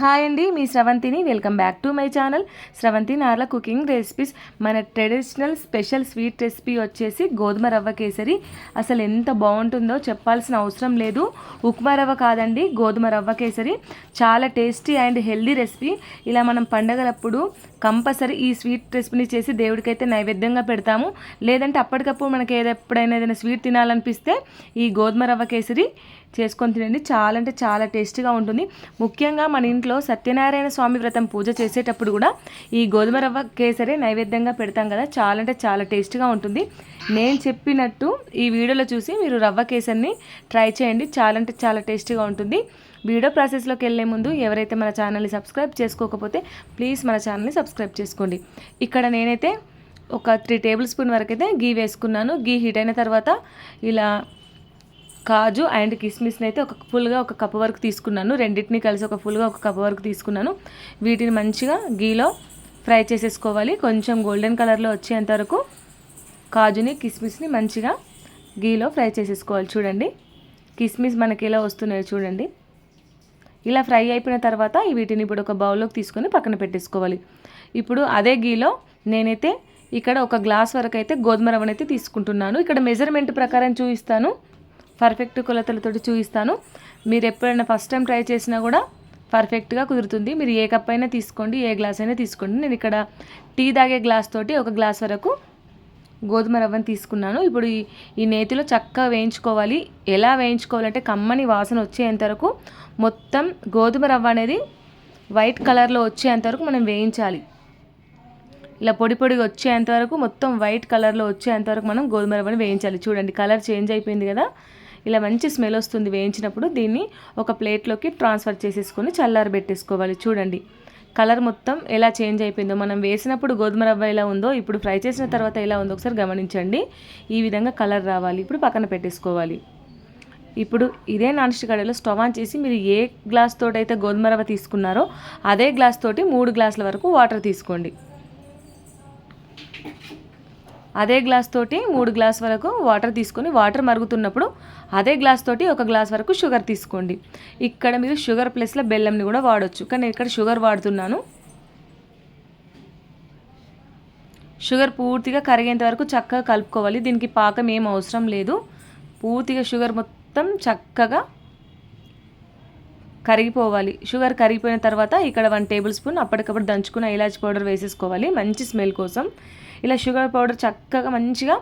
Hi అండి, మీ స్రవంతిని. Welcome back to my channel Sravanthi Narla cooking recipes. మన ట్రెడిషనల్ స్పెషల్ స్వీట్ రెసిపీ వచ్చేసి గోధుమ రవ్వ కేసరి. అసలు ఎంత బాగుంటుందో చెప్పాల్సిన అవసరం లేదు. ఉప్మా రవ్వ కాదండి, గోధుమ రవ్వ కేసరి. చాలా టేస్టీ అండ్ హెల్దీ రెసిపీ. ఇలా మనం పండగలప్పుడు కంపల్సరీ ఈ స్వీట్ రెసిపీని చేసి దేవుడికైతే నైవేద్యంగా పెడతాము. లేదంటే అప్పటికప్పుడు మనకి ఎప్పుడైనా ఏదైనా స్వీట్ తినాలనిపిస్తే ఈ గోధుమ రవ్వ కేసరి చేసుకొని తినండి. చాలా అంటే చాలా టేస్టీగా ఉంటుంది. ముఖ్యంగా మన ఇంట్లో సత్యనారాయణ స్వామి వ్రతం పూజ చేసేటప్పుడు కూడా ఈ గోధుమ రవ్వ కేసరి నైవేద్యంగా పెడతాం కదా, చాలా అంటే చాలా టేస్టీగా ఉంటుంది. నేను చెప్పినట్టు ఈ వీడియోలో చూసి మీరు రవ్వ కేసరిని ట్రై చేయండి. చాలా అంటే చాలా టేస్టీగా ఉంటుంది. వీడియో ప్రాసెస్లోకి వెళ్ళే ముందు ఎవరైతే మన ఛానల్ని సబ్స్క్రైబ్ చేసుకోకపోతే ప్లీజ్ మన ఛానల్ని సబ్స్క్రైబ్ చేసుకోండి. ఇక్కడ నేనైతే ఒక 3 టేబుల్ స్పూన్ వరకు అయితే గీ వేసుకున్నాను. గీ హీట్ అయిన తర్వాత ఇలా కాజు అండ్ కిస్మిస్ని అయితే ఒక కప్పు వరకు తీసుకున్నాను. రెండింటిని కలిసి ఒక కప్పు వరకు తీసుకున్నాను. వీటిని మంచిగా గీలో ఫ్రై చేసేసుకోవాలి. కొంచెం గోల్డెన్ కలర్లో వచ్చేంత వరకు కాజుని కిస్మిస్ని మంచిగా గీలో ఫ్రై చేసేసుకోవాలి. చూడండి, కిస్మిస్ మనకి ఇలా వస్తున్నాయి చూడండి. ఇలా ఫ్రై అయిపోయిన తర్వాత వీటిని ఇప్పుడు ఒక బౌల్లోకి తీసుకొని పక్కన పెట్టేసుకోవాలి. ఇప్పుడు అదే గీలో నేనైతే ఇక్కడ 1 గ్లాస్ వరకు అయితే గోధుమ రవ్వనైతే తీసుకుంటున్నాను. ఇక్కడ మెజర్మెంట్ ప్రకారం చూపిస్తాను, పర్ఫెక్ట్ కొలతలతోటి చూపిస్తాను. మీరు ఎప్పుడైనా ఫస్ట్ టైం ట్రై చేసినా కూడా పర్ఫెక్ట్గా కుదురుతుంది. మీరు ఏ కప్ అయినా తీసుకోండి, ఏ గ్లాస్ అయినా తీసుకోండి. నేను ఇక్కడ టీ తాగే గ్లాస్ తోటి 1 గ్లాస్ వరకు గోధుమ రవ్వని తీసుకున్నాను. ఇప్పుడు ఈ నేతిలో చక్కగా వేయించుకోవాలి. ఎలా వేయించుకోవాలంటే కమ్మని వాసన వచ్చేంత వరకు మొత్తం గోధుమ రవ్వ అనేది వైట్ కలర్లో వచ్చేంత వరకు మనం వేయించాలి. ఇలా పొడి పొడిగా వచ్చేంత వరకు, మొత్తం వైట్ కలర్లో వచ్చేంత వరకు మనం గోధుమ రవ్వని వేయించాలి. చూడండి, కలర్ చేంజ్ అయిపోయింది కదా, ఇలా మంచి స్మెల్ వస్తుంది వేయించినప్పుడు. దీన్ని ఒక ప్లేట్లోకి ట్రాన్స్ఫర్ చేసేసుకొని చల్లారబెట్టేసుకోవాలి. చూడండి, కలర్ మొత్తం ఎలా చేంజ్ అయిపోయిందో. మనం వేసినప్పుడు గోధుమ రవ్వ ఎలా ఉందో ఇప్పుడు ఫ్రై చేసిన తర్వాత ఎలా ఉందో ఒకసారి గమనించండి. ఈ విధంగా కలర్ రావాలి. ఇప్పుడు పక్కన పెట్టేసుకోవాలి. ఇప్పుడు ఇదే నాన్ స్టిక్ కడాయిలో స్టవ్ ఆన్ చేసి మీరు ఏ గ్లాస్ తోటి అయితే గోధుమ రవ్వ తీసుకున్నారో అదే గ్లాస్ తోటి 3 గ్లాసుల వరకు వాటర్ తీసుకోండి. అదే గ్లాస్ తోటి 3 గ్లాస్ వరకు వాటర్ తీసుకొని వాటర్ మరుగుతున్నప్పుడు అదే గ్లాస్ తోటి 1 గ్లాస్ వరకు షుగర్ తీసుకోండి. ఇక్కడ మీరు షుగర్ ప్లస్లో బెల్లంని కూడా వాడవచ్చు, కానీ నేను ఇక్కడ షుగర్ వాడుతున్నాను. షుగర్ పూర్తిగా కరిగేంత వరకు చక్కగా కలుపుకోవాలి. దీనికి పాకం ఏం అవసరం లేదు. పూర్తిగా షుగర్ మొత్తం చక్కగా కరిగిపోవాలి. షుగర్ కరిగిపోయిన తర్వాత ఇక్కడ 1 టేబుల్ స్పూన్ అప్పటికప్పుడు దంచుకున్న ఇలాచి పౌడర్ వేసేసుకోవాలి, మంచి స్మెల్ కోసం. ఇలా షుగర్ పౌడర్ చక్కగా మంచిగా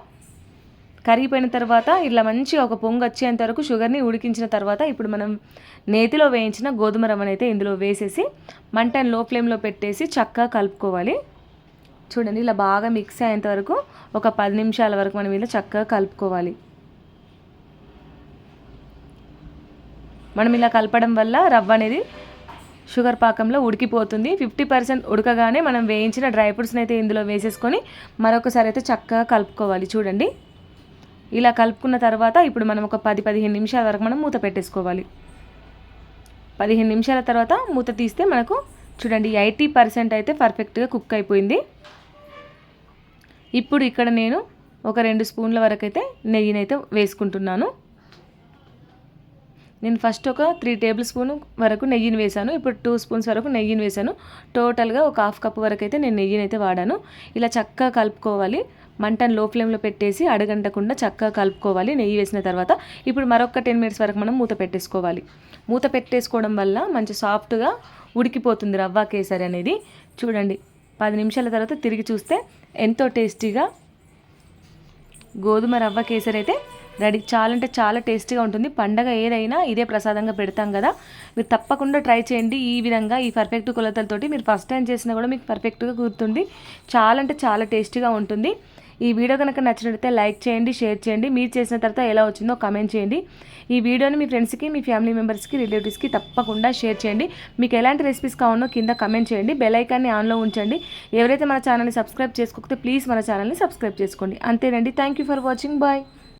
కరిగిపోయిన తర్వాత ఇలా మంచిగా ఒక పొంగు వచ్చేంత వరకు షుగర్ని ఉడికించిన తర్వాత ఇప్పుడు మనం నేతిలో వేయించిన గోధుమ రవ్వని అయితే ఇందులో వేసేసి మంటను లో ఫ్లేమ్లో పెట్టేసి చక్కగా కలుపుకోవాలి. చూడండి, ఇలా బాగా మిక్స్ అయ్యేంత వరకు ఒక 10 నిమిషాల వరకు మనం ఇలా చక్కగా కలుపుకోవాలి. మనం ఇలా కలపడం వల్ల రవ్వ అనేది షుగర్ పాకంలో ఉడికిపోతుంది. 50% ఉడకగానే మనం వేయించిన డ్రై ఫ్రూట్స్ని అయితే ఇందులో వేసేసుకొని మరొకసారి అయితే చక్కగా కలుపుకోవాలి. చూడండి, ఇలా కలుపుకున్న తర్వాత ఇప్పుడు మనం ఒక 10-15 నిమిషాల వరకు మనం మూత పెట్టేసుకోవాలి. 15 నిమిషాల తర్వాత మూత తీస్తే మనకు చూడండి 80% అయితే పర్ఫెక్ట్గా కుక్ అయిపోయింది. ఇప్పుడు ఇక్కడ నేను ఒక 2 స్పూన్ల వరకు అయితే నెయ్యినైతే వేసుకుంటున్నాను. నేను ఫస్ట్ ఒక 3 టేబుల్ స్పూన్ వరకు నెయ్యిని వేసాను. ఇప్పుడు 2 స్పూన్స్ వరకు నెయ్యిని వేసాను. టోటల్గా ఒక 1/2 కప్పు వరకు అయితే నేను నెయ్యిని అయితే వాడాను. ఇలా చక్కగా కలుపుకోవాలి. మంటను లో ఫ్లేమ్లో పెట్టేసి అడగంటకుండా చక్కగా కలుపుకోవాలి నెయ్యి వేసిన తర్వాత. ఇప్పుడు మరొక 10 మినిట్స్ వరకు మనం మూత పెట్టేసుకోవాలి. మూత పెట్టేసుకోవడం వల్ల మంచి సాఫ్ట్గా ఉడికిపోతుంది రవ్వ కేసరి అనేది. చూడండి, 10 నిమిషాల తర్వాత తిరిగి చూస్తే ఎంతో టేస్టీగా గోధుమ రవ్వ కేసరి అయితే రెడీ. చాలా అంటే చాలా టేస్టీగా ఉంటుంది. పండగ ఏదైనా ఇదే ప్రసాదంగా పెడతాం కదా, మీరు తప్పకుండా ట్రై చేయండి. ఈ విధంగా ఈ పర్ఫెక్ట్ కొలతలతోటి మీరు ఫస్ట్ టైం చేసినా కూడా మీకు పర్ఫెక్ట్గా కుదురుతుంది. చాలా అంటే చాలా టేస్టీగా ఉంటుంది. ఈ వీడియో కనుక నచ్చినట్లయితే లైక్ చేయండి, షేర్ చేయండి. మీరు చేసిన తర్వాత ఎలా వచ్చిందో కామెంట్ చేయండి. ఈ వీడియోని మీ ఫ్రెండ్స్కి, మీ ఫ్యామిలీ మెంబర్స్కి, రిలేటివ్స్కి తప్పకుండా షేర్ చేయండి. మీకు ఎలాంటి రెసిపీస్ కావాలో కింద కామెంట్ చేయండి. బెల్ ఐకాన్ని ఆన్లో ఉంచండి. ఎవరైతే మన ఛానల్ని సబ్స్క్రైబ్ చేసుకోకపోతే ప్లీజ్ మన ఛానల్ని సబ్స్క్రైబ్ చేసుకోండి. అంతేనండి. Thank you for watching. Bye.